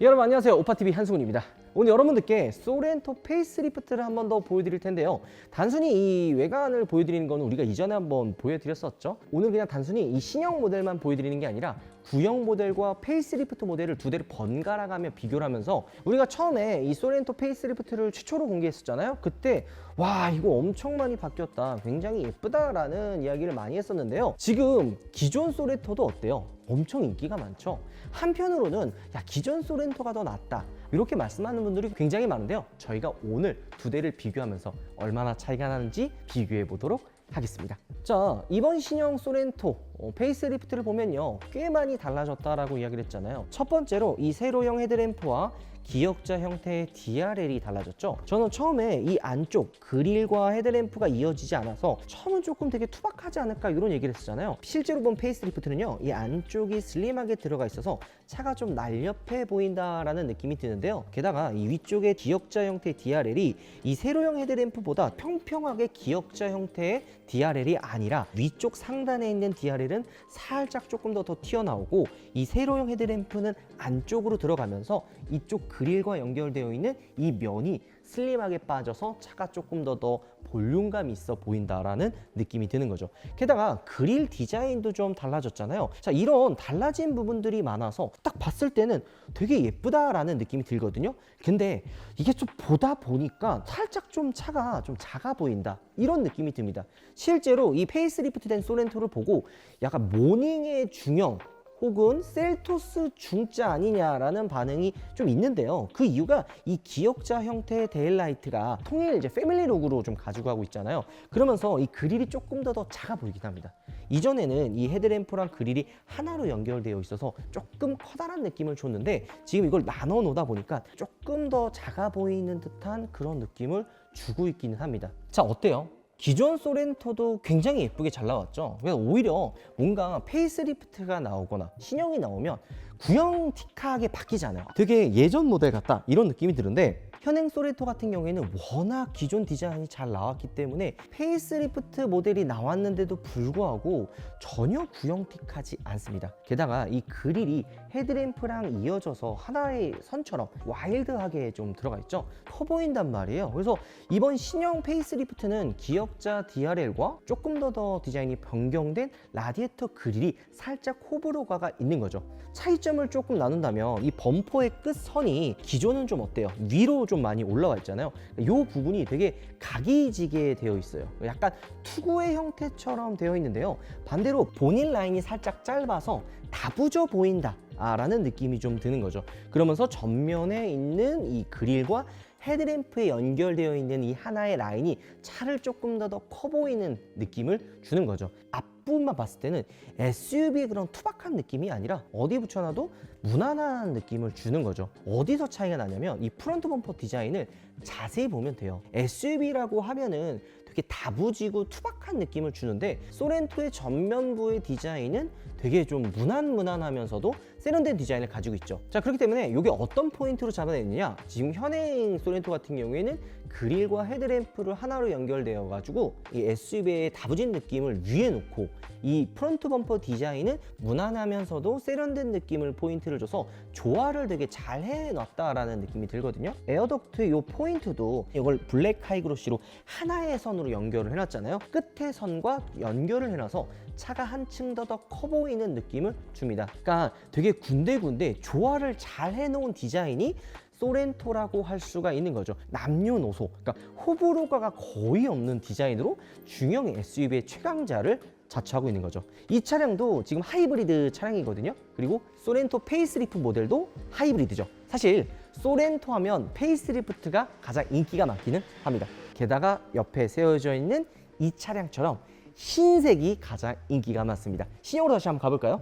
여러분 안녕하세요. 오빠TV 한승훈입니다. 오늘 여러분들께 소렌토 페이스리프트를 한 번 더 보여드릴 텐데요. 단순히 이 외관을 보여드리는 건 우리가 이전에 한번 보여드렸었죠. 오늘 그냥 단순히 이 신형 모델만 보여드리는 게 아니라 구형 모델과 페이스리프트 모델을 두 대를 번갈아 가며 비교를 하면서 우리가 처음에 이 소렌토 페이스리프트를 최초로 공개했었잖아요. 그때 와 이거 엄청 많이 바뀌었다, 굉장히 예쁘다라는 이야기를 많이 했었는데요. 지금 기존 소렌토도 어때요? 엄청 인기가 많죠. 한편으로는 야 기존 소렌토가 더 낫다 이렇게 말씀하는 분들이 굉장히 많은데요. 저희가 오늘 두 대를 비교하면서 얼마나 차이가 나는지 비교해 보도록 하겠습니다. 자, 이번 신형 소렌토 페이스리프트를 보면요, 꽤 많이 달라졌다라고 이야기를 했잖아요. 첫 번째로 이 세로형 헤드램프와 기역자 형태의 DRL이 달라졌죠. 저는 처음에 이 안쪽 그릴과 헤드램프가 이어지지 않아서 처음은 조금 되게 투박하지 않을까 이런 얘기를 했었잖아요. 실제로 본 페이스리프트는요, 이 안쪽이 슬림하게 들어가 있어서 차가 좀 날렵해 보인다라는 느낌이 드는데요. 게다가 이 위쪽의 기역자 형태의 DRL이 이 세로형 헤드램프보다 평평하게 기역자 형태의 DRL이 아니라 위쪽 상단에 있는 DRL은 살짝 조금 더 튀어나오고 이 세로형 헤드램프는 안쪽으로 들어가면서 이쪽 그릴과 연결되어 있는 이 면이 슬림하게 빠져서 차가 조금 더 볼륨감 있어 보인다라는 느낌이 드는 거죠. 게다가 그릴 디자인도 좀 달라졌잖아요. 자, 이런 달라진 부분들이 많아서 딱 봤을 때는 되게 예쁘다라는 느낌이 들거든요. 근데 이게 좀 보다 보니까 살짝 좀 차가 좀 작아 보인다 이런 느낌이 듭니다. 실제로 이 페이스리프트 된 소렌토를 보고 약간 모닝의 중형 혹은 셀토스 중자 아니냐라는 반응이 좀 있는데요. 그 이유가 이 기역자 형태의 데일라이트가 통일 이제 패밀리룩으로 좀 가지고 가고 있잖아요. 그러면서 이 그릴이 조금 더 작아 보이긴 합니다. 이전에는 이 헤드램프랑 그릴이 하나로 연결되어 있어서 조금 커다란 느낌을 줬는데 지금 이걸 나눠 놓다 보니까 조금 더 작아 보이는 듯한 그런 느낌을 주고 있기는 합니다. 자, 어때요? 기존 소렌토도 굉장히 예쁘게 잘 나왔죠. 그래서 오히려 뭔가 페이스리프트가 나오거나 신형이 나오면 구형틱하게 바뀌잖아요. 되게 예전 모델 같다 이런 느낌이 드는데 현행 소렌토 같은 경우에는 워낙 기존 디자인이 잘 나왔기 때문에 페이스리프트 모델이 나왔는데도 불구하고 전혀 구형틱하지 않습니다. 게다가 이 그릴이 헤드램프랑 이어져서 하나의 선처럼 와일드하게 좀 들어가 있죠. 커 보인단 말이에요. 그래서 이번 신형 페이스리프트는 기역자 DRL과 조금 더 디자인이 변경된 라디에이터 그릴이 살짝 호불호가 있는 거죠. 차이점을 조금 나눈다면 이 범퍼의 끝선이 기존은 좀 어때요? 위로 좀 많이 올라와 있잖아요. 이 부분이 되게 각이 지게 되어 있어요. 약간 투구의 형태처럼 되어 있는데요. 반대로 본인 라인이 살짝 짧아서 다부져 보인다 라는 느낌이 좀 드는 거죠. 그러면서 전면에 있는 이 그릴과 헤드램프에 연결되어 있는 이 하나의 라인이 차를 조금 더 커 보이는 느낌을 주는 거죠. 앞부분만 봤을 때는 SUV의 그런 투박한 느낌이 아니라 어디 붙여놔도 무난한 느낌을 주는 거죠. 어디서 차이가 나냐면 이 프론트 범퍼 디자인을 자세히 보면 돼요. SUV라고 하면은 되게 다부지고 투박한 느낌을 주는데 소렌토의 전면부의 디자인은 되게 좀 무난하면서도 세련된 디자인을 가지고 있죠. 자, 그렇기 때문에 이게 어떤 포인트로 잡아냈느냐, 지금 현행 소렌토 같은 경우에는 그릴과 헤드램프를 하나로 연결되어 가지고 이 SUV의 다부진 느낌을 위에 놓고 이 프론트 범퍼 디자인은 무난하면서도 세련된 느낌을 포인트를 줘서 조화를 되게 잘 해놨다라는 느낌이 들거든요. 에어덕트의 이 포인트도 이걸 블랙 하이그로시로 하나의 선으로 연결을 해놨잖아요. 끝의 선과 연결을 해놔서 차가 한층 더 커 보이는 느낌을 줍니다. 그러니까 되게 군데군데 조화를 잘 해놓은 디자인이 소렌토라고 할 수가 있는 거죠. 남녀노소, 그러니까 호불호가 거의 없는 디자인으로 중형 SUV의 최강자를 자처하고 있는 거죠. 이 차량도 지금 하이브리드 차량이거든요. 그리고 소렌토 페이스리프트 모델도 하이브리드죠. 사실 소렌토 하면 페이스리프트가 가장 인기가 많기는 합니다. 게다가 옆에 세워져 있는 이 차량처럼 흰색이 가장 인기가 많습니다. 신형으로 다시 한번 가볼까요?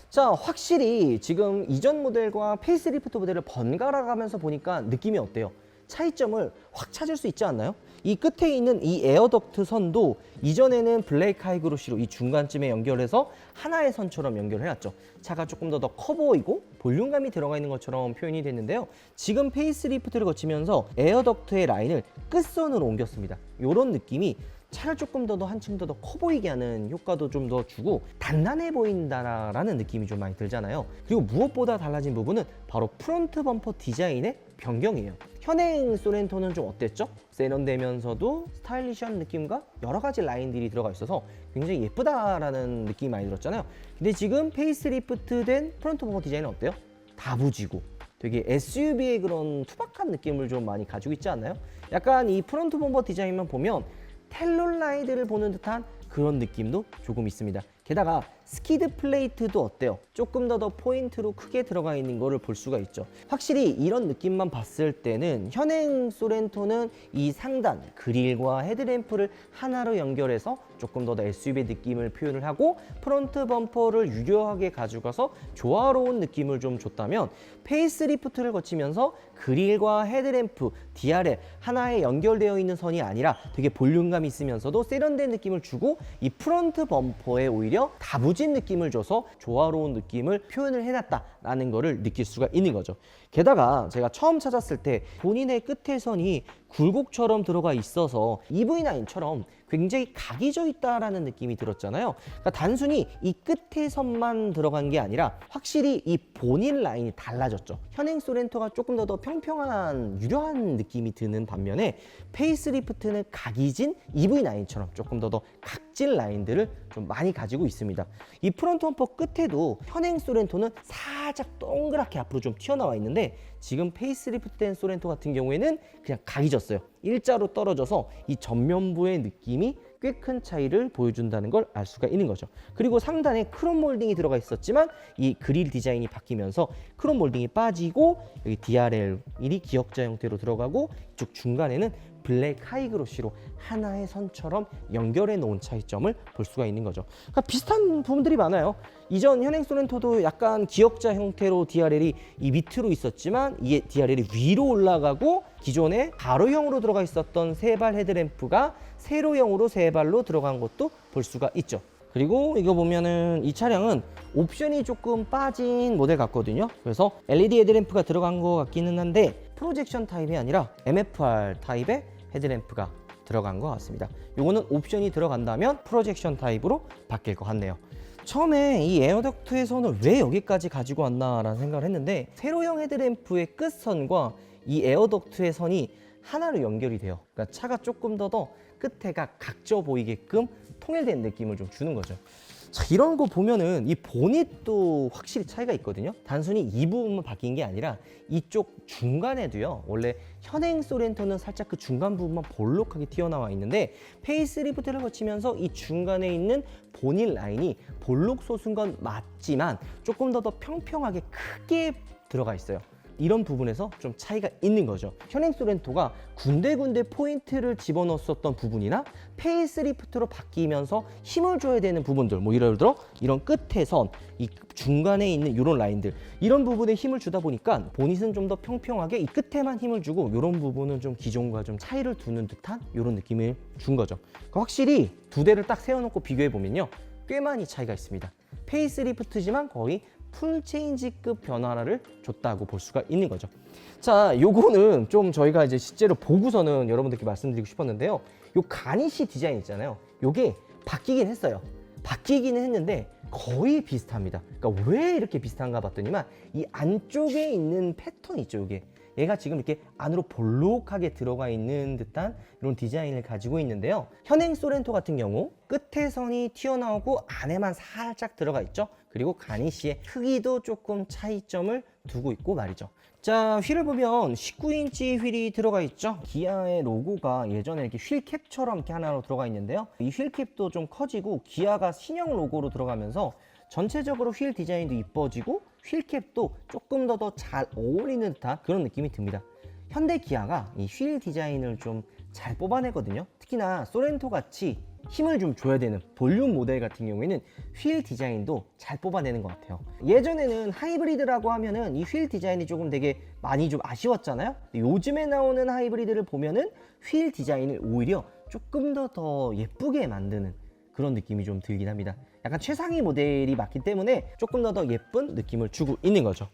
자, 확실히 지금 이전 모델과 페이스리프트 모델을 번갈아 가면서 보니까 느낌이 어때요? 차이점을 확 찾을 수 있지 않나요? 이 끝에 있는 이 에어덕트 선도 이전에는 블레이크 하이그로시로 이 중간쯤에 연결해서 하나의 선처럼 연결해놨죠. 차가 조금 더 커 보이고 볼륨감이 들어가 있는 것처럼 표현이 됐는데요. 지금 페이스리프트를 거치면서 에어덕트의 라인을 끝선으로 옮겼습니다. 이런 느낌이 차를 조금 더 한층 더 커 보이게 하는 효과도 좀 더 주고 단단해 보인다라는 느낌이 좀 많이 들잖아요. 그리고 무엇보다 달라진 부분은 바로 프론트 범퍼 디자인의 변경이에요. 현행 소렌토는 좀 어땠죠? 세련되면서도 스타일리시한 느낌과 여러 가지 라인들이 들어가 있어서 굉장히 예쁘다라는 느낌이 많이 들었잖아요. 근데 지금 페이스리프트된 프론트 범퍼 디자인은 어때요? 다부지고 되게 SUV의 그런 투박한 느낌을 좀 많이 가지고 있지 않나요? 약간 이 프론트 범퍼 디자인만 보면 텔룰라이드를 보는 듯한 그런 느낌도 조금 있습니다. 게다가 스키드 플레이트도 어때요? 조금 더 포인트로 크게 들어가 있는 거를 볼 수가 있죠. 확실히 이런 느낌만 봤을 때는 현행 소렌토는 이 상단 그릴과 헤드램프를 하나로 연결해서 조금 더 SUV 느낌을 표현을 하고 프론트 범퍼를 유려하게 가져가서 조화로운 느낌을 좀 줬다면 페이스리프트를 거치면서 그릴과 헤드램프, DRL 하나에 연결되어 있는 선이 아니라 되게 볼륨감이 있으면서도 세련된 느낌을 주고 이 프론트 범퍼에 오히려 다부진 느낌을 줘서 조화로운 느낌을 표현을 해놨다라는 거를 느낄 수가 있는 거죠. 게다가 제가 처음 찾았을 때 본인의 끝에 선이 굴곡처럼 들어가 있어서 EV9처럼 굉장히 각이 져 있다라는 느낌이 들었잖아요. 그러니까 단순히 이 끝에 선만 들어간 게 아니라 확실히 이 본인 라인이 달라졌죠. 현행 소렌토가 조금 더 평평한 유려한 느낌이 드는 반면에 페이스리프트는 각이 진 EV9처럼 조금 더 각진 라인들을 좀 많이 가지고 있습니다. 이 프론트 범퍼 끝에도 현행 소렌토는 살짝 동그랗게 앞으로 좀 튀어나와 있는데 지금 페이스리프트된 소렌토 같은 경우에는 그냥 각이 졌어요. 일자로 떨어져서 이 전면부의 느낌이 꽤 큰 차이를 보여준다는 걸 알 수가 있는 거죠. 그리고 상단에 크롬 몰딩이 들어가 있었지만 이 그릴 디자인이 바뀌면서 크롬 몰딩이 빠지고 여기 DRL이 기역자 형태로 들어가고 이쪽 중간에는 블랙 하이그로시로 하나의 선처럼 연결해 놓은 차이점을 볼 수가 있는 거죠. 그러니까 비슷한 부분들이 많아요. 이전 현행 소렌토도 약간 기역자 형태로 DRL이 이 밑으로 있었지만 이게 DRL이 위로 올라가고 기존에 가로형으로 들어가 있었던 세발 헤드램프가 세로형으로 세 발로 들어간 것도 볼 수가 있죠. 그리고 이거 보면은 이 차량은 옵션이 조금 빠진 모델 같거든요. 그래서 LED 헤드램프가 들어간 것 같기는 한데 프로젝션 타입이 아니라 MFR 타입의 헤드램프가 들어간 것 같습니다. 요거는 옵션이 들어간다면 프로젝션 타입으로 바뀔 것 같네요. 처음에 이 에어덕트의 선을 왜 여기까지 가지고 왔나라는 생각을 했는데 세로형 헤드램프의 끝선과 이 에어덕트의 선이 하나로 연결이 돼요. 그러니까 차가 조금 더 끝에가 각져 보이게끔 통일된 느낌을 좀 주는 거죠. 자, 이런 거 보면은 이 보닛도 확실히 차이가 있거든요. 단순히 이 부분만 바뀐 게 아니라 이쪽 중간에도요. 원래 현행 소렌토는 살짝 그 중간 부분만 볼록하게 튀어나와 있는데 페이스리프트를 거치면서 이 중간에 있는 보닛 라인이 볼록 솟은 건 맞지만 조금 더 평평하게 크게 들어가 있어요. 이런 부분에서 좀 차이가 있는 거죠. 현행 소렌토가 군데군데 포인트를 집어넣었었던 부분이나 페이스리프트로 바뀌면서 힘을 줘야 되는 부분들, 뭐 예를 들어 이런 끝에 선, 이 중간에 있는 이런 라인들, 이런 부분에 힘을 주다 보니까 보닛은 좀 더 평평하게 이 끝에만 힘을 주고 이런 부분은 좀 기존과 좀 차이를 두는 듯한 이런 느낌을 준 거죠. 그러니까 확실히 두 대를 딱 세워놓고 비교해 보면요, 꽤 많이 차이가 있습니다. 페이스리프트지만 거의 풀체인지급 변화를 줬다고 볼 수가 있는 거죠. 자, 요거는 좀 저희가 이제 실제로 보고서는 여러분들께 말씀드리고 싶었는데요. 요 가니쉬 디자인 있잖아요. 요게 바뀌긴 했어요. 바뀌기는 했는데 거의 비슷합니다. 그러니까 왜 이렇게 비슷한가 봤더니만 이 안쪽에 있는 패턴 있죠, 요게. 얘가 지금 이렇게 안으로 볼록하게 들어가 있는 듯한 이런 디자인을 가지고 있는데요. 현행 소렌토 같은 경우 끝에 선이 튀어나오고 안에만 살짝 들어가 있죠. 그리고 가니쉬의 크기도 조금 차이점을 두고 있고 말이죠. 자, 휠을 보면 19인치 휠이 들어가 있죠. 기아의 로고가 예전에 이렇게 휠캡처럼 이렇게 하나로 들어가 있는데요. 이 휠캡도 좀 커지고 기아가 신형 로고로 들어가면서 전체적으로 휠 디자인도 이뻐지고 휠캡도 조금 더 잘 어울리는 듯한 그런 느낌이 듭니다. 현대 기아가 이 휠 디자인을 좀 잘 뽑아내거든요. 특히나 소렌토 같이 힘을 좀 줘야 되는 볼륨 모델 같은 경우에는 휠 디자인도 잘 뽑아내는 것 같아요. 예전에는 하이브리드라고 하면은 이 휠 디자인이 조금 되게 많이 좀 아쉬웠잖아요. 요즘에 나오는 하이브리드를 보면은 휠 디자인을 오히려 조금 더 예쁘게 만드는 그런 느낌이 좀 들긴 합니다. 약간 최상위 모델이 맞기 때문에 조금 더 예쁜 느낌을 주고 있는 거죠.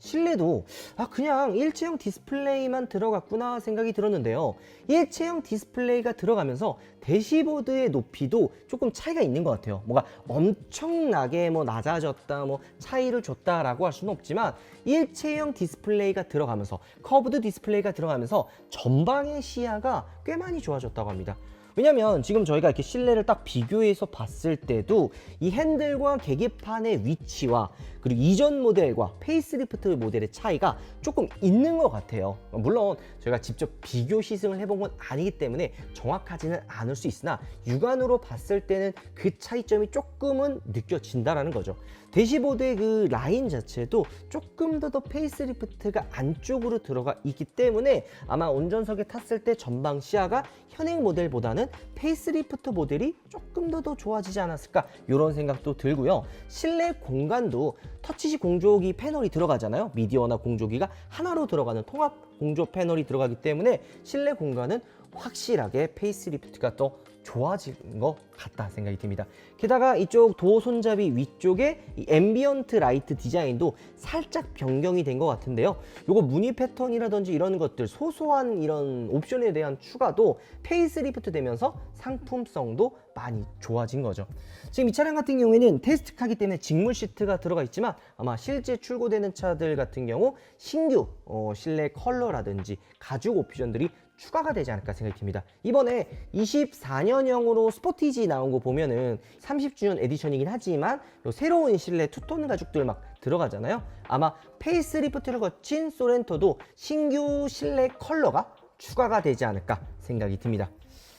실내도 그냥 일체형 디스플레이만 들어갔구나 생각이 들었는데요. 일체형 디스플레이가 들어가면서 대시보드의 높이도 조금 차이가 있는 것 같아요. 뭔가 엄청나게 뭐 낮아졌다, 뭐 차이를 줬다라고 할 수는 없지만 일체형 디스플레이가 들어가면서 커브드 디스플레이가 들어가면서 전방의 시야가 꽤 많이 좋아졌다고 합니다. 왜냐면 지금 저희가 이렇게 실내를 딱 비교해서 봤을 때도 이 핸들과 계기판의 위치와 그리고 이전 모델과 페이스리프트 모델의 차이가 조금 있는 것 같아요. 물론 저희가 직접 비교 시승을 해본 건 아니기 때문에 정확하지는 않을 수 있으나 육안으로 봤을 때는 그 차이점이 조금은 느껴진다라는 거죠. 대시보드의 그 라인 자체도 조금 더 페이스리프트가 안쪽으로 들어가 있기 때문에 아마 운전석에 탔을 때 전방 시야가 현행 모델보다는 페이스리프트 모델이 조금 더 좋아지지 않았을까 이런 생각도 들고요. 실내 공간도 터치식 공조기 패널이 들어가잖아요. 미디어나 공조기가 하나로 들어가는 통합 공조 패널이 들어가기 때문에 실내 공간은 확실하게 페이스리프트가 더 좋아진 것 같다 생각이 듭니다. 게다가 이쪽 도어 손잡이 위쪽에 이 앰비언트 라이트 디자인도 살짝 변경이 된 것 같은데요. 요거 무늬 패턴이라든지 이런 것들 소소한 이런 옵션에 대한 추가도 페이스리프트 되면서 상품성도 많이 좋아진 거죠. 지금 이 차량 같은 경우에는 테스트카기 때문에 직물 시트가 들어가 있지만 아마 실제 출고되는 차들 같은 경우 신규 실내 컬러라든지 가죽 옵션들이 추가가 되지 않을까 생각이 듭니다. 이번에 24년형으로 스포티지 나온 거 보면은 30주년 에디션이긴 하지만 요 새로운 실내 투톤 가죽들 막 들어가잖아요. 아마 페이스리프트를 거친 소렌토도 신규 실내 컬러가 추가가 되지 않을까 생각이 듭니다.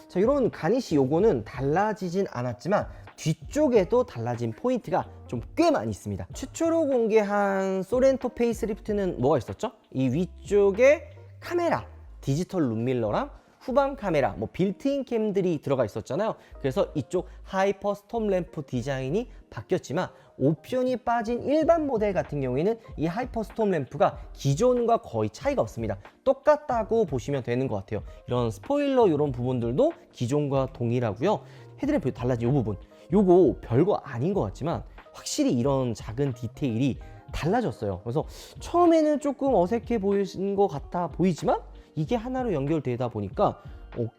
자, 이런 가니쉬 요거는 달라지진 않았지만 뒤쪽에도 달라진 포인트가 좀 꽤 많이 있습니다. 최초로 공개한 소렌토 페이스리프트는 뭐가 있었죠? 이 위쪽에 카메라 디지털 룸밀러랑 후방 카메라, 뭐 빌트인 캠들이 들어가 있었잖아요. 그래서 이쪽 하이퍼 스톰 램프 디자인이 바뀌었지만 옵션이 빠진 일반 모델 같은 경우에는 이 하이퍼 스톰 램프가 기존과 거의 차이가 없습니다. 똑같다고 보시면 되는 것 같아요. 이런 스포일러 이런 부분들도 기존과 동일하고요. 헤드램프 달라진 이 부분, 요거 별거 아닌 것 같지만 확실히 이런 작은 디테일이 달라졌어요. 그래서 처음에는 조금 어색해 보이는 것 같아 보이지만 이게 하나로 연결되다 보니까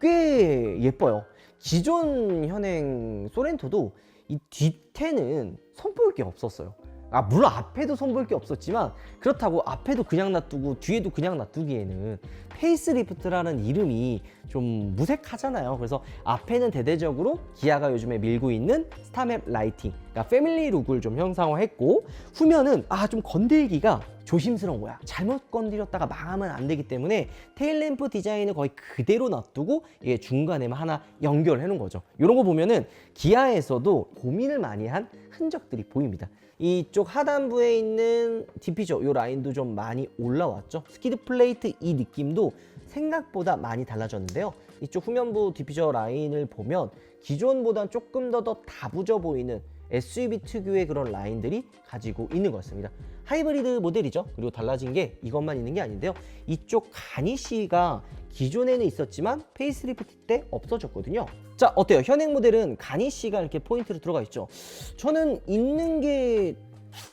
꽤 예뻐요. 기존 현행 소렌토도 이 뒤태는 선보일 게 없었어요. 물론 앞에도 선보일 게 없었지만 그렇다고 앞에도 그냥 놔두고 뒤에도 그냥 놔두기에는 페이스리프트라는 이름이 좀 무색하잖아요. 그래서 앞에는 대대적으로 기아가 요즘에 밀고 있는 스타맵 라이팅, 그러니까 패밀리 룩을 좀 형상화했고 후면은 좀 건들기가 조심스러운 거야. 잘못 건드렸다가 망하면 안 되기 때문에 테일램프 디자인을 거의 그대로 놔두고 이게 중간에만 하나 연결해 놓은 거죠. 이런 거 보면은 기아에서도 고민을 많이 한 흔적들이 보입니다. 이쪽 하단부에 있는 디피저 이 라인도 좀 많이 올라왔죠. 스키드 플레이트 이 느낌도 생각보다 많이 달라졌는데요. 이쪽 후면부 디피저 라인을 보면 기존보다 조금 더 다부져 보이는 SUV 특유의 그런 라인들이 가지고 있는 것 같습니다. 하이브리드 모델이죠. 그리고 달라진 게 이것만 있는 게 아닌데요. 이쪽 가니쉬가 기존에는 있었지만 페이스리프트 때 없어졌거든요. 자, 어때요? 현행 모델은 가니쉬가 이렇게 포인트로 들어가 있죠. 저는 있는 게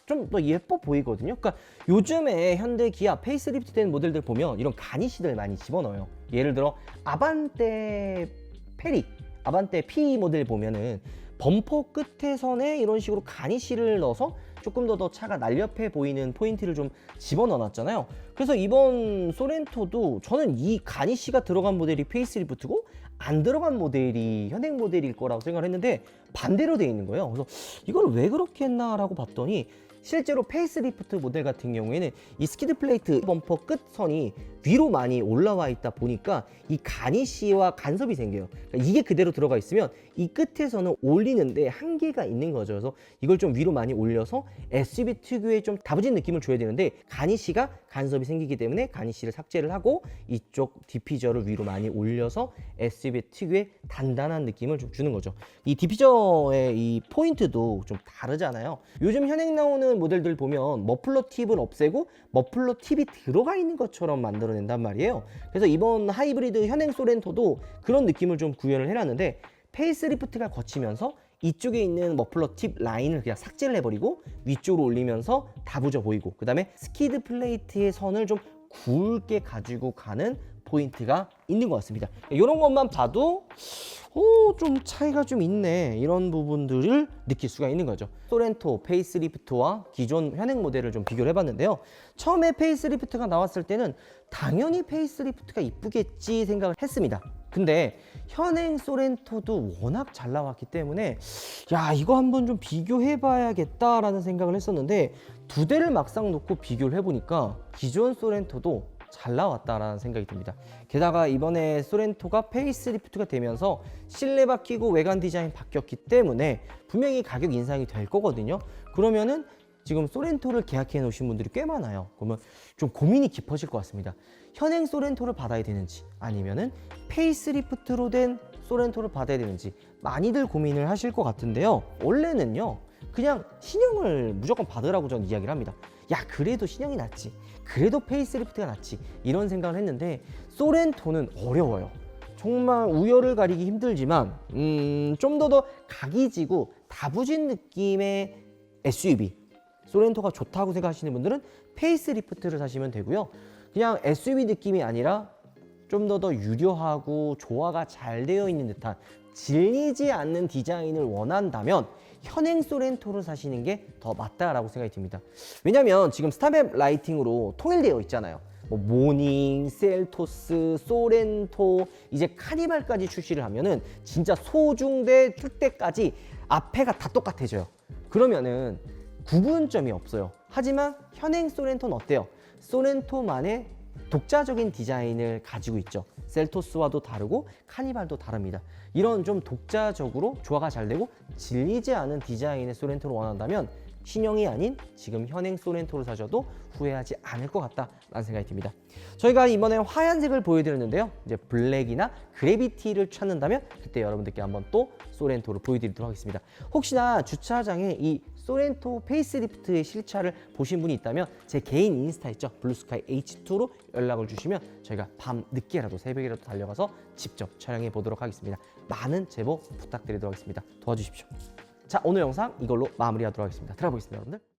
좀 더 예뻐 보이거든요. 그러니까 요즘에 현대 기아 페이스리프트 된 모델들 보면 이런 가니쉬들 많이 집어넣어요. 예를 들어 아반떼 페리, 아반떼 P 모델 보면은 범퍼 끝에선에 이런 식으로 가니쉬를 넣어서 조금 더 차가 날렵해 보이는 포인트를 좀 집어넣어놨잖아요. 그래서 이번 소렌토도 저는 이 가니쉬가 들어간 모델이 페이스리프트고 안 들어간 모델이 현행 모델일 거라고 생각을 했는데 반대로 돼 있는 거예요. 그래서 이걸 왜 그렇게 했나라고 봤더니 실제로 페이스리프트 모델 같은 경우에는 이 스키드 플레이트 범퍼 끝선이 위로 많이 올라와 있다 보니까 이 가니쉬와 간섭이 생겨요. 그러니까 이게 그대로 들어가 있으면 이 끝에서는 올리는데 한계가 있는 거죠. 그래서 이걸 좀 위로 많이 올려서 SUV 특유의 좀 다부진 느낌을 줘야 되는데 가니쉬가 간섭이 생기기 때문에 가니쉬를 삭제를 하고 이쪽 디피저를 위로 많이 올려서 SUV 특유의 단단한 느낌을 좀 주는 거죠. 이 디피저의 이 포인트도 좀 다르잖아요. 요즘 현행 나오는 모델들 보면 머플러 팁을 없애고 머플러 팁이 들어가 있는 것처럼 만들어낸단 말이에요. 그래서 이번 하이브리드 현행 소렌토도 그런 느낌을 좀 구현을 해놨는데 페이스리프트가 거치면서 이쪽에 있는 머플러 팁 라인을 그냥 삭제를 해버리고 위쪽으로 올리면서 다부져 보이고, 그 다음에 스키드 플레이트의 선을 좀 굵게 가지고 가는 포인트가 있는 것 같습니다. 이런 것만 봐도 좀 차이가 좀 있네, 이런 부분들을 느낄 수가 있는 거죠. 소렌토 페이스리프트와 기존 현행 모델을 좀 비교를 해봤는데요. 처음에 페이스리프트가 나왔을 때는 당연히 페이스리프트가 이쁘겠지 생각을 했습니다. 근데 현행 소렌토도 워낙 잘 나왔기 때문에 야, 이거 한번 좀 비교해 봐야겠다라는 생각을 했었는데, 두 대를 막상 놓고 비교를 해보니까 기존 소렌토도 잘 나왔다라는 생각이 듭니다. 게다가 이번에 소렌토가 페이스리프트가 되면서 실내 바뀌고 외관 디자인 바뀌었기 때문에 분명히 가격 인상이 될 거거든요. 그러면은 지금 소렌토를 계약해 놓으신 분들이 꽤 많아요. 그러면 좀 고민이 깊어질 것 같습니다. 현행 소렌토를 받아야 되는지 아니면은 페이스리프트로 된 소렌토를 받아야 되는지 많이들 고민을 하실 것 같은데요. 원래는요, 그냥 신형을 무조건 받으라고 저는 이야기를 합니다. 야, 그래도 신형이 낫지, 그래도 페이스리프트가 낫지, 이런 생각을 했는데 소렌토는 어려워요. 정말 우열을 가리기 힘들지만 좀 더 각이 지고 다부진 느낌의 SUV, 소렌토가 좋다고 생각하시는 분들은 페이스리프트를 사시면 되고요. 그냥 SUV 느낌이 아니라 좀 더 유려하고 조화가 잘 되어 있는 듯한 질리지 않는 디자인을 원한다면 현행 소렌토를 사시는 게 더 맞다라고 생각이 듭니다. 왜냐면 지금 스타맵 라이팅으로 통일되어 있잖아요. 뭐 모닝, 셀토스, 소렌토, 이제 카니발까지 출시를 하면은 진짜 소중대, 특대까지 앞에가 다 똑같아져요. 그러면은 구분점이 없어요. 하지만 현행 소렌토는 어때요? 소렌토만의 독자적인 디자인을 가지고 있죠. 셀토스와도 다르고 카니발도 다릅니다. 이런 좀 독자적으로 조화가 잘 되고 질리지 않은 디자인의 소렌토를 원한다면 신형이 아닌 지금 현행 소렌토를 사셔도 후회하지 않을 것 같다라는 생각이 듭니다. 저희가 이번에 하얀색을 보여드렸는데요. 이제 블랙이나 그래비티를 찾는다면 그때 여러분들께 한번 또 소렌토를 보여드리도록 하겠습니다. 혹시나 주차장에 이 소렌토 페이스리프트의 실차를 보신 분이 있다면 제 개인 인스타 있죠, 블루스카이 H2로 연락을 주시면 저희가 밤 늦게라도 새벽이라도 달려가서 직접 촬영해 보도록 하겠습니다. 많은 제보 부탁드리도록 하겠습니다. 도와주십시오. 자, 오늘 영상 이걸로 마무리하도록 하겠습니다. 들어가보겠습니다, 여러분들.